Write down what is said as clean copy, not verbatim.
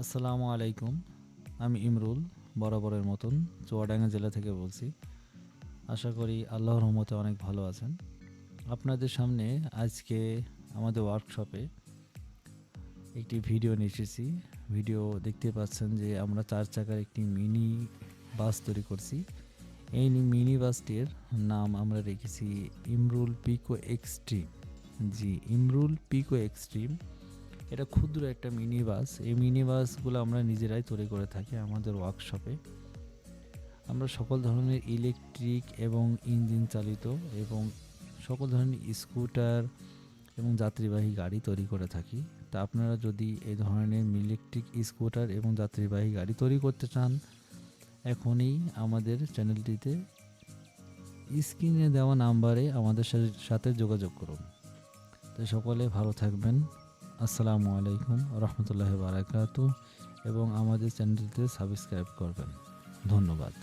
আসসালামু আলাইকুম। আমি ইমরুল, বরাবরের মতন চুয়াডাঙ্গা জেলা থেকে বলছি। আশা করি আল্লাহর রহমতে অনেক ভালো আছেন। আপনাদের সামনে আজকে আমাদের ওয়ার্কশপে একটি ভিডিও নিয়ে এসেছি। ভিডিও দেখতে পাচ্ছেন যে আমরা 4 চাকার একটি মিনি বাস তৈরি করছি। এই মিনি বাসটির নাম আমরা রেখেছি ইমরুল পিকো এক্সট্রিম। জি, ইমরুল পিকো এক্সট্রিম। এটা ক্ষুদ্র একটা মিনি বাস। এই মিনি বাসগুলো আমরা নিজেরাই তৈরি করে থাকি আমাদের ওয়ার্কশপে। আমরা সকল ধরনের ইলেকট্রিক এবং ইঞ্জিন চালিত এবং সকল ধরনের স্কুটার এবং যাত্রীবাহী গাড়ি তৈরি করে থাকি। তা আপনারা যদি এই ধরনের ইলেকট্রিক স্কুটার এবং যাত্রীবাহী গাড়ি তৈরি করতে চান, এখনই আমাদের চ্যানেলটিতে স্ক্রিনে দেওয়া নাম্বারে আমাদের সাথে যোগাযোগ করুন। তো সকলে ভালো থাকবেন। আসসালামু আলাইকুম রহমতুল্লাহ বারাকাতু এবং আমাদের চ্যানেলটিতে সাবস্ক্রাইব করবেন। ধন্যবাদ।